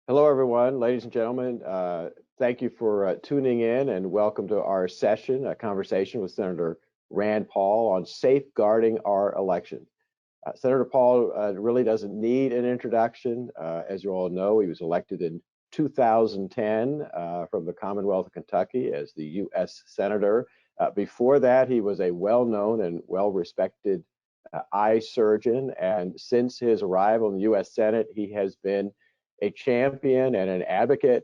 Hello, everyone, ladies and gentlemen. Thank you for tuning in and welcome to our session, a conversation with Senator Rand Paul on safeguarding our election. Senator Paul really doesn't need an introduction. As you all know, he was elected in 2010 from the Commonwealth of Kentucky as the U.S. Senator. Before that, he was a well-known and well-respected eye surgeon, and since his arrival in the U.S. Senate, he has been a champion and an advocate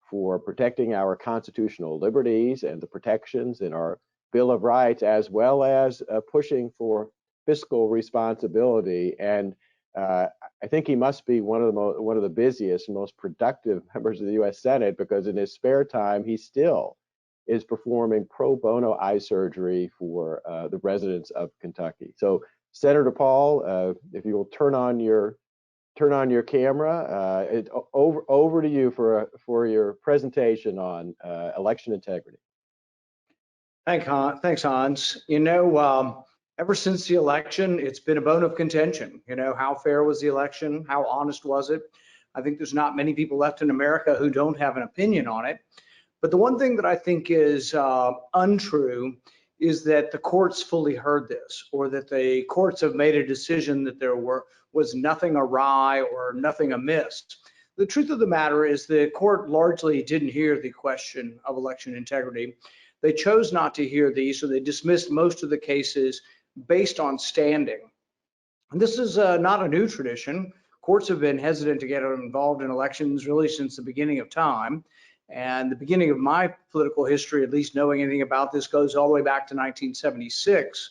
for protecting our constitutional liberties and the protections in our Bill of Rights, as well as pushing for fiscal responsibility. And I think he must be one of the busiest and most productive members of the U.S. Senate, because in his spare time he still is performing pro bono eye surgery for the residents of Kentucky. So, Senator Paul, if you will turn on your camera. Over to you for your presentation on election integrity. Thanks, Hans. You know, ever since the election, it's been a bone of contention. You know, how fair was the election? How honest was it? I think there's not many people left in America who don't have an opinion on it. But the one thing that I think is untrue is that the courts fully heard this, or that the courts have made a decision that there was nothing awry or nothing amiss. The truth of the matter is the court largely didn't hear the question of election integrity. They chose not to hear these, so they dismissed most of the cases based on standing. And this is not a new tradition. Courts have been hesitant to get involved in elections really since the beginning of time. And the beginning of my political history, at least knowing anything about this, goes all the way back to 1976,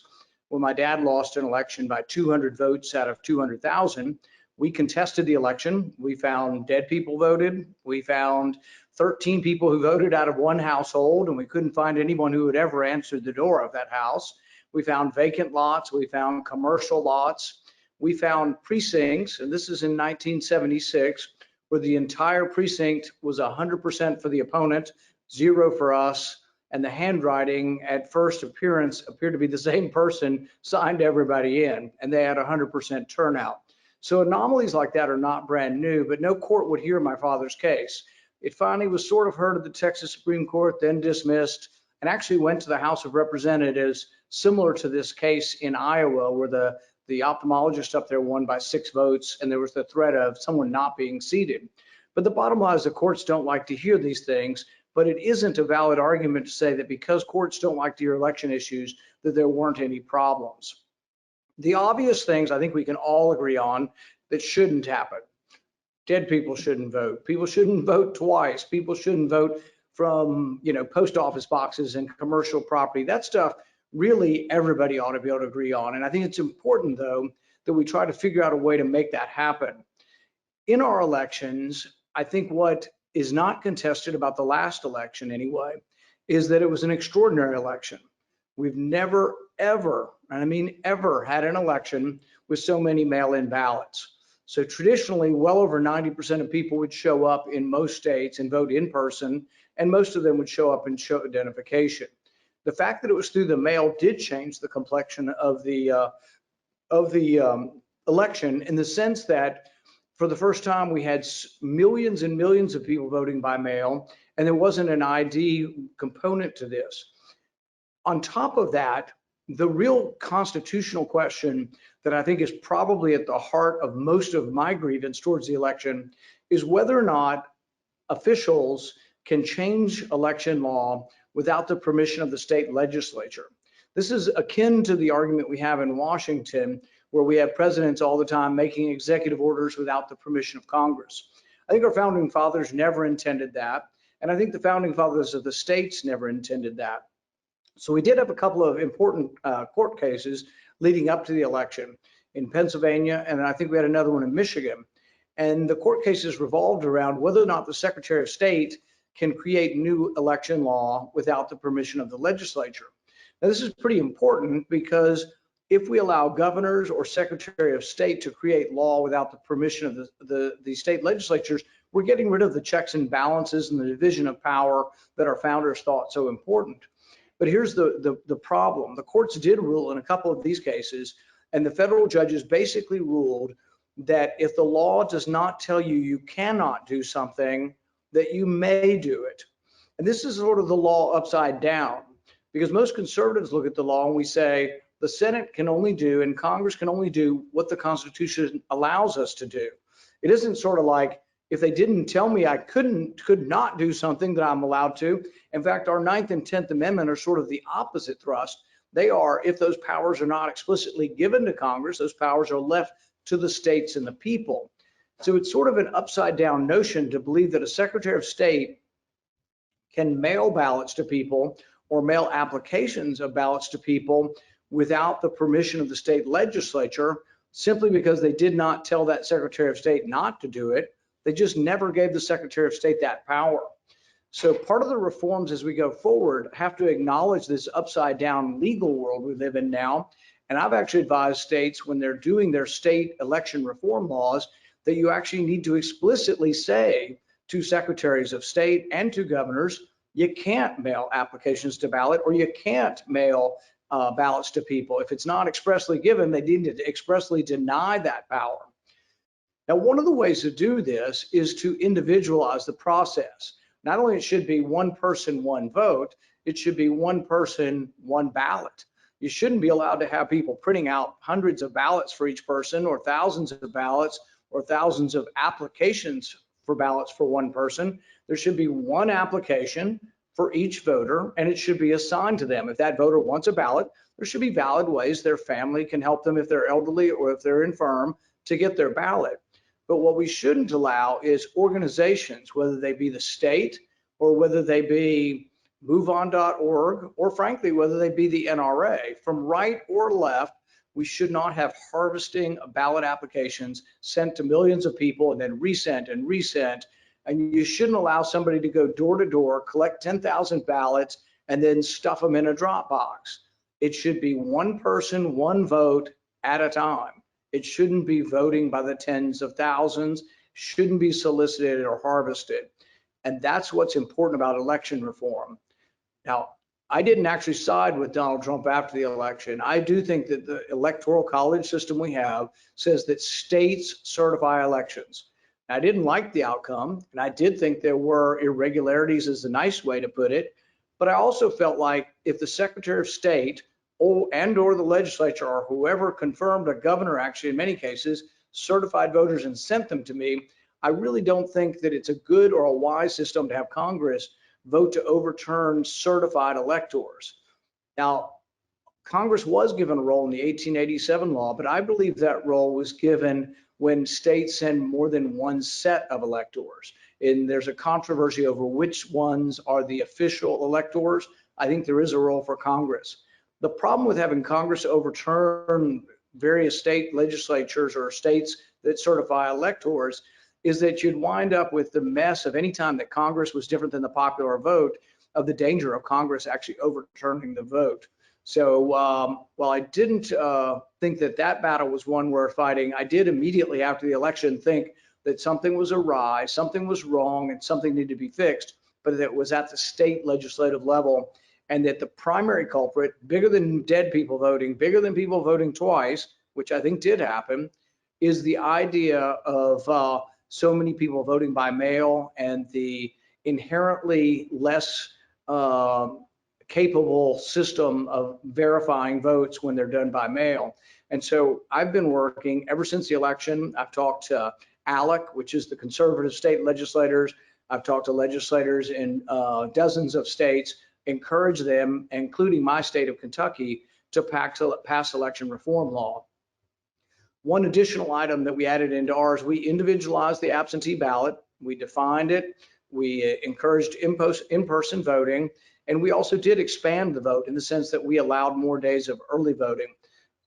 when my dad lost an election by 200 votes out of 200,000. We contested the election. We found dead people voted. We found 13 people who voted out of one household, and we couldn't find anyone who had ever answered the door of that house. We found vacant lots. We found commercial lots. We found precincts, and this is in 1976, where the entire precinct was 100% for the opponent, 0 for us, and the handwriting at first appearance appeared to be the same person signed everybody in, and they had 100% turnout. So anomalies like that are not brand new, but no court would hear my father's case. It finally was sort of heard at the Texas Supreme Court, then dismissed, and actually went to the House of Representatives, similar to this case in Iowa, where the ophthalmologist up there won by 6 votes, and there was the threat of someone not being seated. But the bottom line is the courts don't like to hear these things, but it isn't a valid argument to say that because courts don't like to hear election issues, that there weren't any problems. The obvious things I think we can all agree on that shouldn't happen. Dead people shouldn't vote. People shouldn't vote twice. People shouldn't vote from, you know, post office boxes and commercial property. That stuff really everybody ought to be able to agree on. And I think it's important, though, that we try to figure out a way to make that happen. In our elections, I think what is not contested about the last election anyway, is that it was an extraordinary election. We've never, ever, and I mean ever, had an election with so many mail-in ballots. So traditionally, well over 90% of people would show up in most states and vote in person, and most of them would show up and show identification. The fact that it was through the mail did change the complexion of the election, in the sense that for the first time we had millions and millions of people voting by mail, and there wasn't an ID component to this. On top of that, the real constitutional question that I think is probably at the heart of most of my grievance towards the election is whether or not officials can change election law without the permission of the state legislature. This is akin to the argument we have in Washington, where we have presidents all the time making executive orders without the permission of Congress. I think our founding fathers never intended that, and I think the founding fathers of the states never intended that. So we did have a couple of important court cases leading up to the election in Pennsylvania, and I think we had another one in Michigan. And the court cases revolved around whether or not the Secretary of State can create new election law without the permission of the legislature. Now, this is pretty important, because if we allow governors or Secretary of State to create law without the permission of the state legislatures, we're getting rid of the checks and balances and the division of power that our founders thought so important. But here's the problem. The courts did rule in a couple of these cases, and the federal judges basically ruled that if the law does not tell you you cannot do something, that you may do it. And this is sort of the law upside down, because most conservatives look at the law and we say the Senate can only do and Congress can only do what the Constitution allows us to do. It isn't sort of like, if they didn't tell me I could not do something, that I'm allowed to. In fact, our 9th and 10th Amendment are sort of the opposite thrust. They are, if those powers are not explicitly given to Congress, those powers are left to the states and the people. So it's sort of an upside down notion to believe that a Secretary of State can mail ballots to people or mail applications of ballots to people without the permission of the state legislature, simply because they did not tell that Secretary of State not to do it. They just never gave the Secretary of State that power. So part of the reforms as we go forward have to acknowledge this upside down legal world we live in now. And I've actually advised states, when they're doing their state election reform laws, that you actually need to explicitly say to secretaries of state and to governors, you can't mail applications to ballot, or you can't mail ballots to people. If it's not expressly given, they need to expressly deny that power. Now, one of the ways to do this is to individualize the process. Not only it should be one person, one vote, it should be one person, one ballot. You shouldn't be allowed to have people printing out hundreds of ballots for each person, or thousands of ballots, or thousands of applications for ballots for one person. There should be one application for each voter, and it should be assigned to them. If that voter wants a ballot, there should be valid ways their family can help them, if they're elderly or if they're infirm, to get their ballot. But what we shouldn't allow is organizations, whether they be the state or whether they be moveon.org, or frankly, whether they be the NRA, from right or left, we should not have harvesting of ballot applications sent to millions of people and then resent and resent. And you shouldn't allow somebody to go door to door, collect 10,000 ballots, and then stuff them in a drop box. It should be one person, one vote at a time. It shouldn't be voting by the tens of thousands, shouldn't be solicited or harvested. And that's what's important about election reform. Now, I didn't actually side with Donald Trump after the election. I do think that the electoral college system we have says that states certify elections. I didn't like the outcome, and I did think there were irregularities, is a nice way to put it. But I also felt like if the Secretary of State or the legislature, or whoever confirmed, a governor actually in many cases, certified voters and sent them to me, I really don't think that it's a good or a wise system to have Congress vote to overturn certified electors. Now, Congress was given a role in the 1887 law, but I believe that role was given when states send more than one set of electors. And there's a controversy over which ones are the official electors. I think there is a role for Congress. The problem with having Congress overturn various state legislatures or states that certify electors is that you'd wind up with the mess of any time that Congress was different than the popular vote, of the danger of Congress actually overturning the vote. So while I didn't think that that battle was one worth fighting, I did immediately after the election think that something was awry, something was wrong, and something needed to be fixed, but that it was at the state legislative level, and that the primary culprit, bigger than dead people voting, bigger than people voting twice, which I think did happen, is the idea of so many people voting by mail and the inherently less capable system of verifying votes when they're done by mail. And so I've been working ever since the election. I've talked to ALEC, which is the conservative state legislators. I've talked to legislators in dozens of states, encourage them, including my state of Kentucky, to pass election reform law. One additional item that we added into ours, we individualized the absentee ballot. We defined it. We encouraged in-person voting. And we also did expand the vote in the sense that we allowed more days of early voting,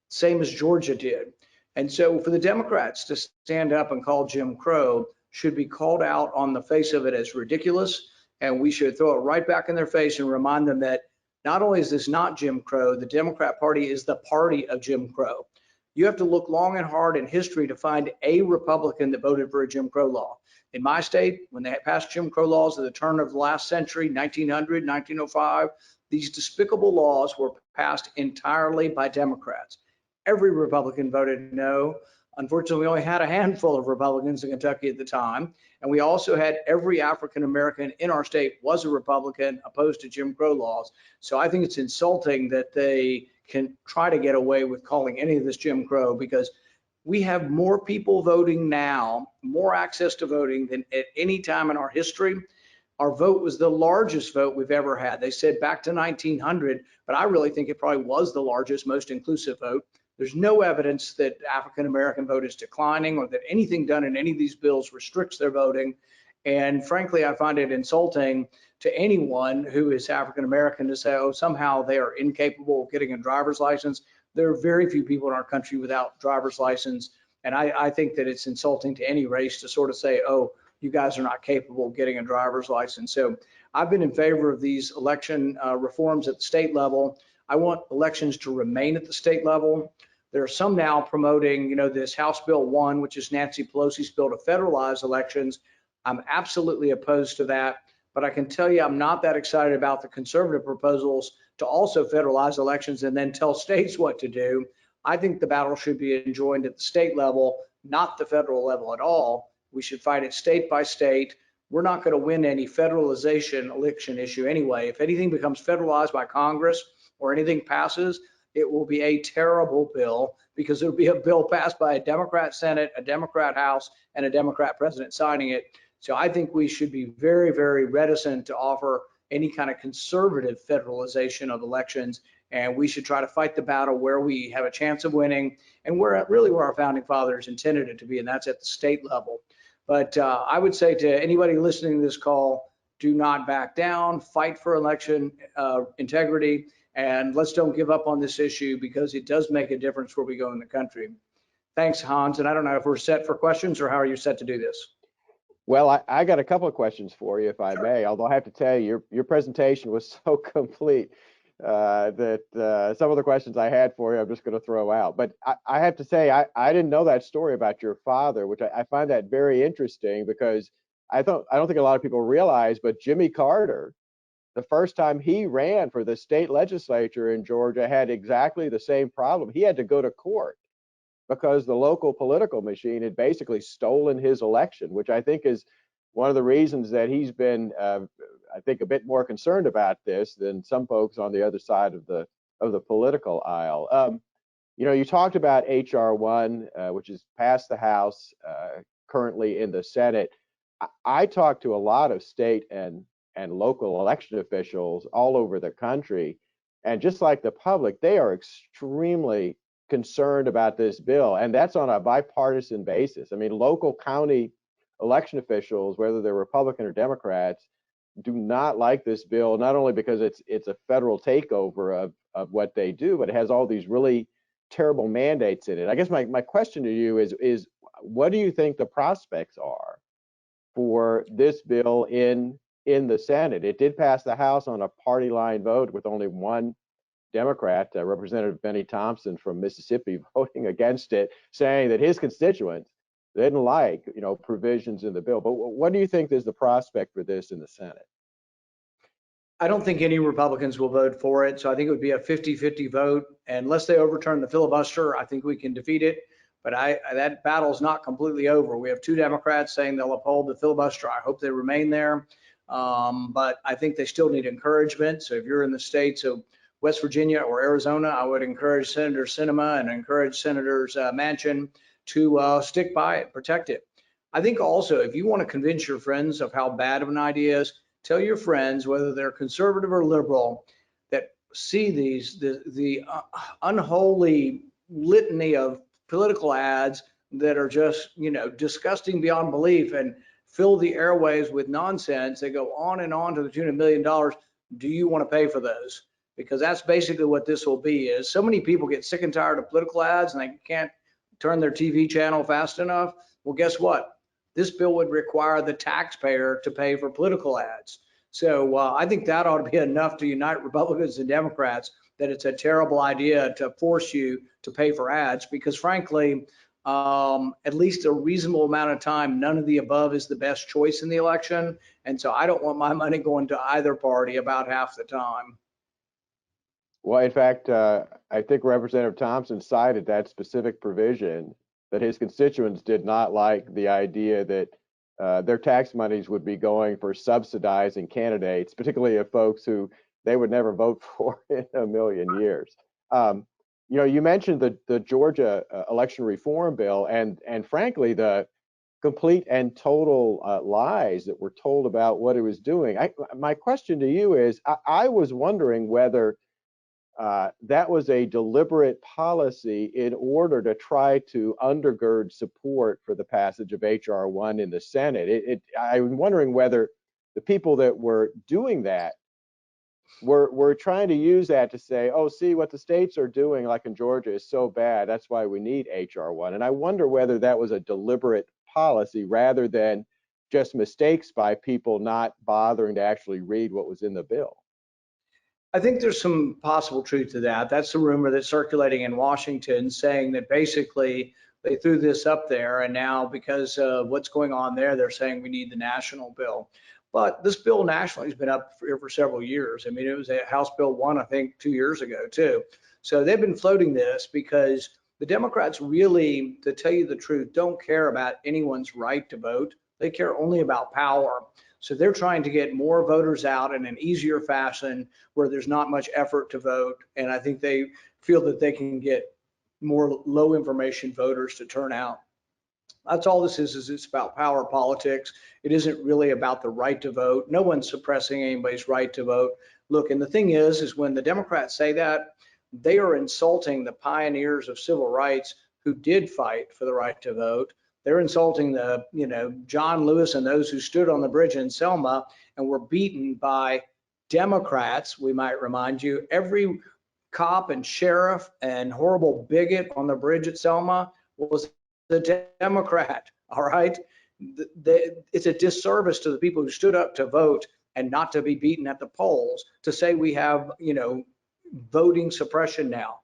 same as Georgia did. And so for the Democrats to stand up and call Jim Crow should be called out on the face of it as ridiculous. And we should throw it right back in their face and remind them that not only is this not Jim Crow, the Democrat Party is the party of Jim Crow. You have to look long and hard in history to find a Republican that voted for a Jim Crow law. In my state, when they passed Jim Crow laws at the turn of the last century, 1900, 1905, these despicable laws were passed entirely by Democrats. Every Republican voted no. Unfortunately, we only had a handful of Republicans in Kentucky at the time. And we also had every African American in our state was a Republican opposed to Jim Crow laws. So I think it's insulting that they can try to get away with calling any of this Jim Crow, because we have more people voting now, more access to voting than at any time in our history. Our vote was the largest vote we've ever had. They said back to 1900, but I really think it probably was the largest, most inclusive vote. There's no evidence that African American vote is declining or that anything done in any of these bills restricts their voting. And frankly, I find it insulting to anyone who is African American to say, oh, somehow they are incapable of getting a driver's license. There are very few people in our country without driver's license. And I think that it's insulting to any race to sort of say, oh, you guys are not capable of getting a driver's license. So I've been in favor of these election reforms at the state level. I want elections to remain at the state level. There are some now promoting, this House Bill 1, which is Nancy Pelosi's bill to federalize elections. I'm absolutely opposed to that. But I can tell you I'm not that excited about the conservative proposals to also federalize elections and then tell states what to do. I think the battle should be enjoined at the state level, not the federal level at all. We should fight it state by state. We're not going to win any federalization election issue anyway. If anything becomes federalized by Congress or anything passes, it will be a terrible bill, because it'll be a bill passed by a Democrat Senate, a Democrat House, and a Democrat president signing it. So I think we should be very, very reticent to offer any kind of conservative federalization of elections. And we should try to fight the battle where we have a chance of winning and where our founding fathers intended it to be, and that's at the state level. But I would say to anybody listening to this call, do not back down, fight for election integrity, and let's don't give up on this issue, because it does make a difference where we go in the country. Thanks, Hans. And I don't know if we're set for questions, or how are you set to do this? Well, I got a couple of questions for you, if I may, although I have to tell you, your presentation was so complete that some of the questions I had for you, I'm just going to throw out. But I have to say, I didn't know that story about your father, which I find that very interesting, because I don't think a lot of people realize, but Jimmy Carter, the first time he ran for the state legislature in Georgia, had exactly the same problem. He had to go to court because the local political machine had basically stolen his election, which I think is one of the reasons that he's been, I think, a bit more concerned about this than some folks on the other side of the political aisle. You talked about HR 1, which is passed the House, currently in the Senate. I talked to a lot of state and local election officials all over the country, and just like the public, they are extremely concerned about this bill, and that's on a bipartisan basis. I mean, local county election officials, whether they're Republican or Democrats, do not like this bill, not only because it's a federal takeover of what they do, but it has all these really terrible mandates in it. I guess my question to you is what do you think the prospects are for this bill in the Senate? It did pass the House on a party line vote with only one Democrat, Representative Benny Thompson from Mississippi, voting against it, saying that his constituents didn't like, provisions in the bill. But what do you think is the prospect for this in the Senate? I don't think any Republicans will vote for it. So I think it would be a 50-50 vote. And unless they overturn the filibuster, I think we can defeat it. But that battle's not completely over. We have two Democrats saying they'll uphold the filibuster. I hope they remain there. But I think they still need encouragement. So if you're in the states of West Virginia or Arizona, I would encourage Senator Sinema and encourage Senators Manchin to stick by it, protect it. I think also, if you want to convince your friends of how bad of an idea is, tell your friends, whether they're conservative or liberal, that see the unholy litany of political ads that are just, disgusting beyond belief and fill the airwaves with nonsense. They go on and on to the tune of $1 million. Do you want to pay for those? Because that's basically what this will be. Is so many people get sick and tired of political ads and they can't turn their TV channel fast enough. Well, guess what? This bill would require the taxpayer to pay for political ads. So I think that ought to be enough to unite Republicans and Democrats that it's a terrible idea to force you to pay for ads, because frankly, at least a reasonable amount of time, none of the above is the best choice in the election. And so I don't want my money going to either party about half the time. Well, in fact, I think Representative Thompson cited that specific provision that his constituents did not like the idea that their tax monies would be going for subsidizing candidates, particularly of folks who they would never vote for in a million years. You mentioned the Georgia election reform bill, and frankly, the complete and total lies that were told about what it was doing. My question to you is, I was wondering whether that was a deliberate policy in order to try to undergird support for the passage of H.R. 1 in the Senate. I'm wondering whether the people that were doing that were trying to use that to say, oh, see, what the states are doing, like in Georgia, is so bad. That's why we need H.R. 1. And I wonder whether that was a deliberate policy rather than just mistakes by people not bothering to actually read what was in the bill. I think there's some possible truth to that. That's the rumor that's circulating in Washington, saying that basically they threw this up there, and now because of what's going on there, they're saying we need the national bill. But this bill nationally has been up for several years. I mean, it was a House Bill 1, I think, 2 years ago, too. So they've been floating this because the Democrats really, to tell you the truth, don't care about anyone's right to vote. They care only about power. So they're trying to get more voters out in an easier fashion where there's not much effort to vote. And I think they feel that they can get more low information voters to turn out. That's all this is it's about power politics. It isn't really about the right to vote. No one's suppressing anybody's right to vote. Look, and the thing is when the Democrats say that, they are insulting the pioneers of civil rights who did fight for the right to vote. They're insulting the, John Lewis and those who stood on the bridge in Selma and were beaten by Democrats, we might remind you. Every cop and sheriff and horrible bigot on the bridge at Selma was the Democrat, all right? It's a disservice to the people who stood up to vote and not to be beaten at the polls to say we have, voting suppression now.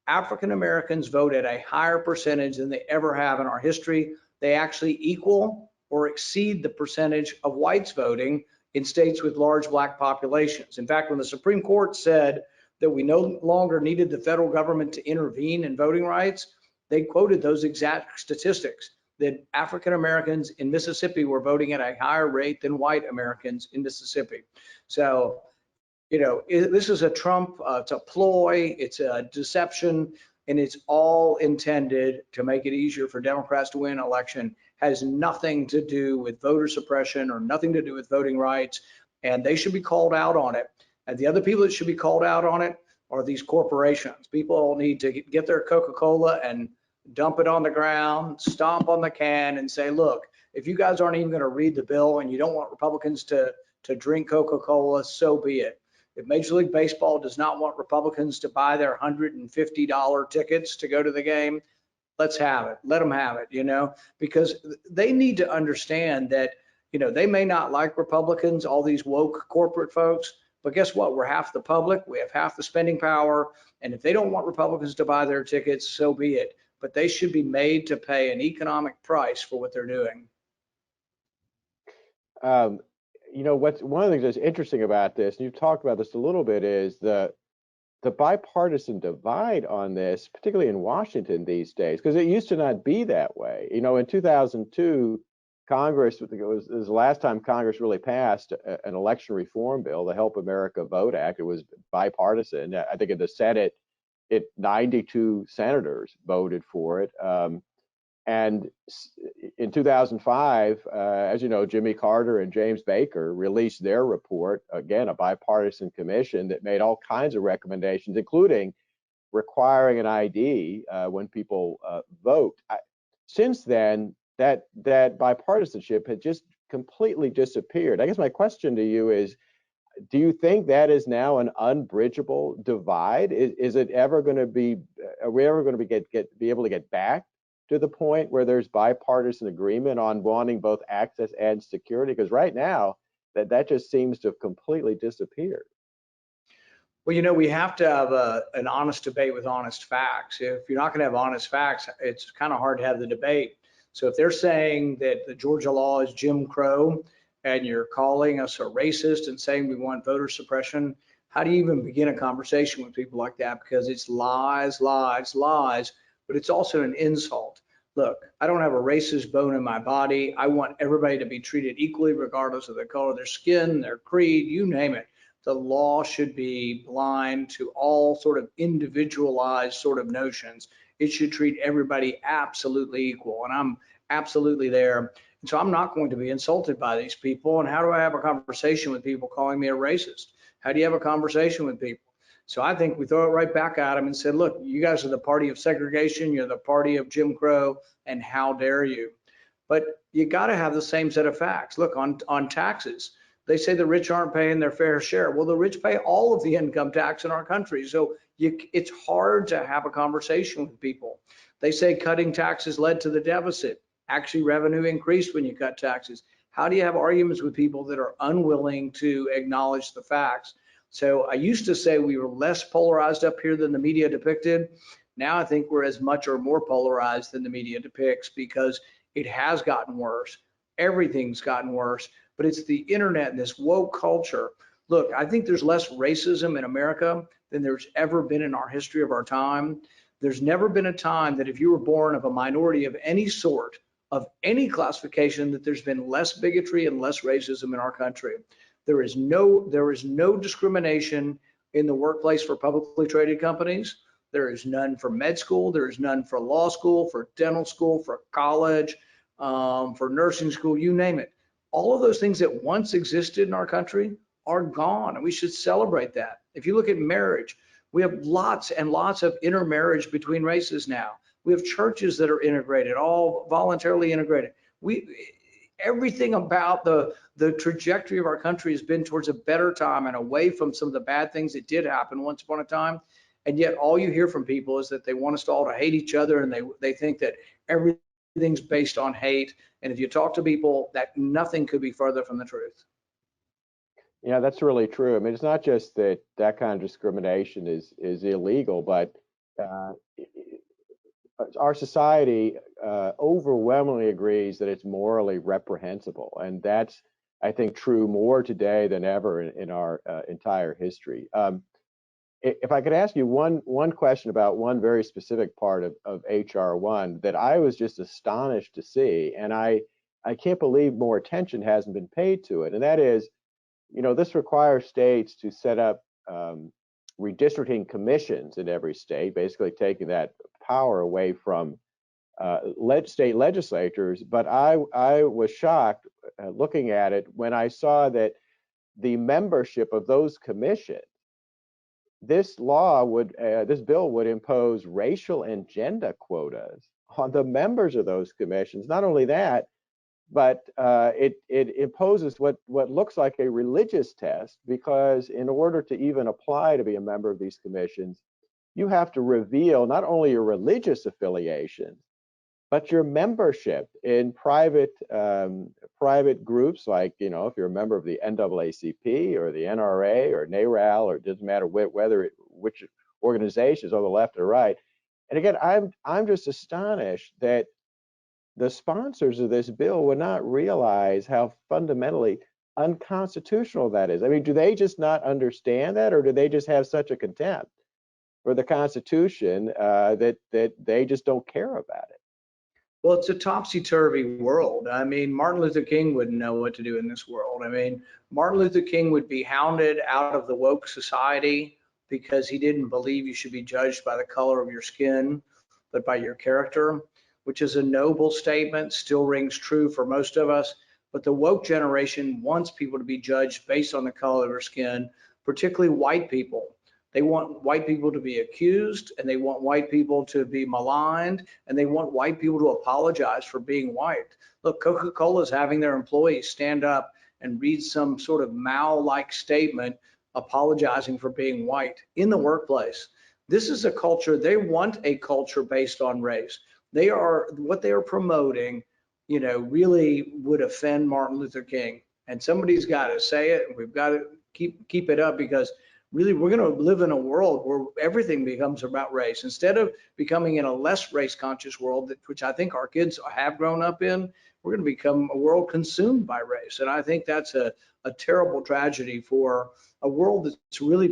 African Americans vote at a higher percentage than they ever have in our history. They actually equal or exceed the percentage of whites voting in states with large black populations. In fact, when the Supreme Court said that we no longer needed the federal government to intervene in voting rights, they quoted those exact statistics, that African Americans in Mississippi were voting at a higher rate than white Americans in Mississippi. So, this is a Trump, it's a ploy, it's a deception, and it's all intended to make it easier for Democrats to win an election. Has nothing to do with voter suppression or nothing to do with voting rights, and they should be called out on it. And the other people that should be called out on it are these corporations. People need to get their Coca-Cola and dump it on the ground, stomp on the can and say, look, if you guys aren't even going to read the bill and you don't want Republicans to drink Coca-Cola, so be it. If Major League Baseball does not want Republicans to buy their $150 tickets to go to the game, let's have it. Let them have it, because they need to understand that, they may not like Republicans, all these woke corporate folks, but guess what? We're half the public. We have half the spending power. And if they don't want Republicans to buy their tickets, so be it. But they should be made to pay an economic price for what they're doing. What's one of the things that's interesting about this, and you've talked about this a little bit, is the bipartisan divide on this, particularly in Washington these days, because it used to not be that way. In 2002, Congress, it was the last time Congress really passed an election reform bill, the Help America Vote Act. It was bipartisan. I think in the Senate, 92 senators voted for it. And in 2005, as you know, Jimmy Carter and James Baker released their report, again, a bipartisan commission that made all kinds of recommendations, including requiring an ID when people vote. Since then, that bipartisanship had just completely disappeared. I guess my question to you is, do you think that is now an unbridgeable divide? Is it ever going to be? Are we ever going to be able to get back to the point where there's bipartisan agreement on wanting both access and security? Because right now, that just seems to have completely disappeared. Well, we have to have an honest debate with honest facts. If you're not going to have honest facts, it's kind of hard to have the debate. So if they're saying that the Georgia law is Jim Crow and you're calling us a racist and saying we want voter suppression, how do you even begin a conversation with people like that? Because it's lies, lies, lies, but it's also an insult. look, I don't have a racist bone in my body. I want everybody to be treated equally, regardless of the color of their skin, their creed, you name it. The law should be blind to all sort of individualized sort of notions. It should treat everybody absolutely equal. And I'm absolutely there. And so I'm not going to be insulted by these people. And how do I have a conversation with people calling me a racist? How do you have a conversation with people? So I think we throw it right back at them and said, look, you guys are the party of segregation. You're the party of Jim Crow, and how dare you? But you got to have the same set of facts. Look, on taxes, they say the rich aren't paying their fair share. Well, the rich pay all of the income tax in our country. So it's hard to have a conversation with people. They say cutting taxes led to the deficit. Actually, revenue increased when you cut taxes. How do you have arguments with people that are unwilling to acknowledge the facts? So I used to say we were less polarized up here than the media depicted. Now I think we're as much or more polarized than the media depicts, because it has gotten worse. Everything's gotten worse, but it's the internet and this woke culture. Look, I think there's less racism in America than there's ever been in our history of our time. There's never been a time that if you were born of a minority of any sort, of any classification, that there's been less bigotry and less racism in our country. There is no discrimination in the workplace for publicly traded companies. There is none for med school. There is none for law school, for dental school, for college, for nursing school, you name it. All of those things that once existed in our country are gone, and we should celebrate that. If you look at marriage, we have lots and lots of intermarriage between races now. We have churches that are integrated, all voluntarily integrated. Everything about the trajectory of our country has been towards a better time and away from some of the bad things that did happen once upon a time. And yet all you hear from people is that they want us all to hate each other, and they think that everything's based on hate. And if you talk to people, that nothing could be further from the truth. Yeah, that's really true. I mean, it's not just that that kind of discrimination is illegal, but uh, our society overwhelmingly agrees that it's morally reprehensible, and that's, I think, true more today than ever in our entire history. If I could ask you one question about one very specific part of HR 1 that I was just astonished to see, and I can't believe more attention hasn't been paid to it, and that is, this requires states to set up redistricting commissions in every state, basically taking that power away from state legislatures. But I was shocked looking at it when I saw that the membership of those commissions, this bill would impose racial and gender quotas on the members of those commissions. Not only that, but it imposes what looks like a religious test, because in order to even apply to be a member of these commissions, you have to reveal not only your religious affiliation, but your membership in private groups, like, if you're a member of the NAACP or the NRA or NARAL, or it doesn't matter which organizations on the left or right. And again, I'm just astonished that the sponsors of this bill would not realize how fundamentally unconstitutional that is. I mean, do they just not understand that, or do they just have such a contempt for the Constitution that they just don't care about it? Well, it's a topsy-turvy world. I mean, Martin Luther King wouldn't know what to do in this world. I mean, Martin Luther King would be hounded out of the woke society because he didn't believe you should be judged by the color of your skin, but by your character, which is a noble statement, still rings true for most of us. But the woke generation wants people to be judged based on the color of their skin, particularly white people. They want white people to be accused, and they want white people to be maligned, and they want white people to apologize for being white. Look, Coca-Cola is having their employees stand up and read some sort of Mao-like statement apologizing for being white in the workplace. This is a culture, they want a culture based on race. What they are promoting, really would offend Martin Luther King. And somebody's got to say it, and we've got to keep it up, because really, we're going to live in a world where everything becomes about race. Instead of becoming in a less race conscious world, which I think our kids have grown up in, we're going to become a world consumed by race. And I think that's a terrible tragedy for a world that's really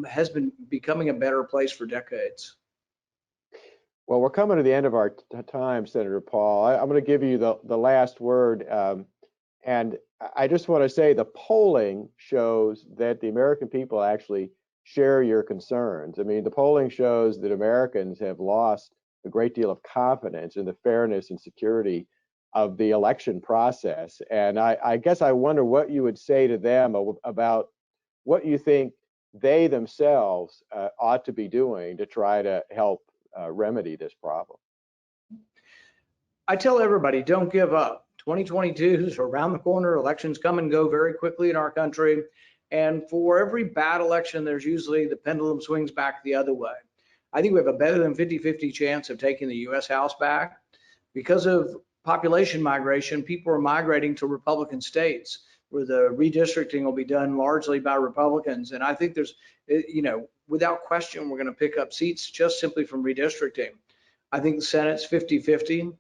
has been becoming a better place for decades. Well, we're coming to the end of our time, Senator Paul. I'm going to give you the last word. And I just want to say the polling shows that the American people actually share your concerns. I mean, the polling shows that Americans have lost a great deal of confidence in the fairness and security of the election process. And I guess I wonder what you would say to them about what you think they themselves ought to be doing to try to help remedy this problem. I tell everybody, don't give up. 2022 is around the corner. Elections come and go very quickly in our country. And for every bad election, there's usually the pendulum swings back the other way. I think we have a better than 50-50 chance of taking the US House back. Because of population migration, people are migrating to Republican states where the redistricting will be done largely by Republicans. And I think there's, without question, we're going to pick up seats just simply from redistricting. I think the Senate's 50-50.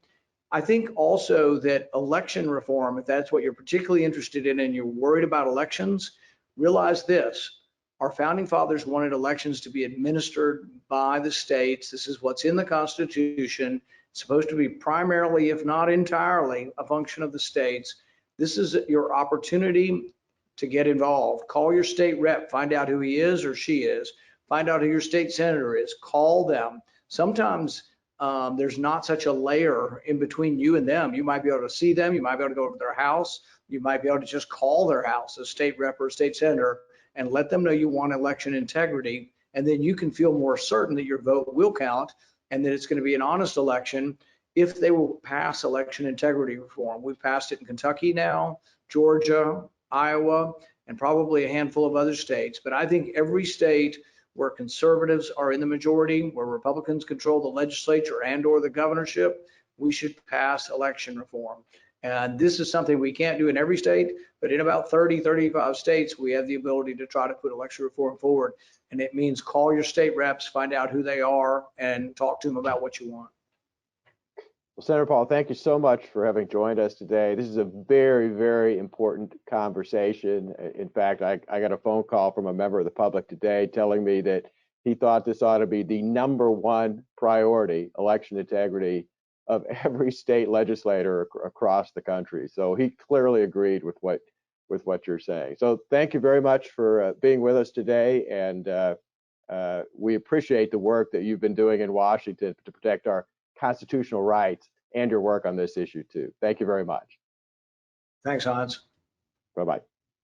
I think also that election reform, if that's what you're particularly interested in and you're worried about elections, realize this. Our founding fathers wanted elections to be administered by the states. This is what's in the Constitution. It's supposed to be primarily, if not entirely, a function of the states. This is your opportunity to get involved. Call your state rep, find out who he is or she is. Find out who your state senator is. Call them. Sometimes there's not such a layer in between you and them. You might be able to see them. You might be able to go over to their house. You might be able to just call their house, a state rep or a state senator, and let them know you want election integrity. And then you can feel more certain that your vote will count and that it's going to be an honest election if they will pass election integrity reform. We've passed it in Kentucky now, Georgia, Iowa, and probably a handful of other states. But I think every state where conservatives are in the majority, where Republicans control the legislature and or the governorship, we should pass election reform. And this is something we can't do in every state, but in about 30, 35 states, we have the ability to try to put election reform forward. And it means call your state reps, find out who they are, and talk to them about what you want. Well, Senator Paul, thank you so much for having joined us today. This is a very, very important conversation. In fact, I got a phone call from a member of the public today telling me that he thought this ought to be the #1 priority, election integrity, of every state legislator across the country. So he clearly agreed with what you're saying. So thank you very much for being with us today, and we appreciate the work that you've been doing in Washington to protect our constitutional rights and your work on this issue too. Thank you very much. Thanks, Hans. Bye-bye.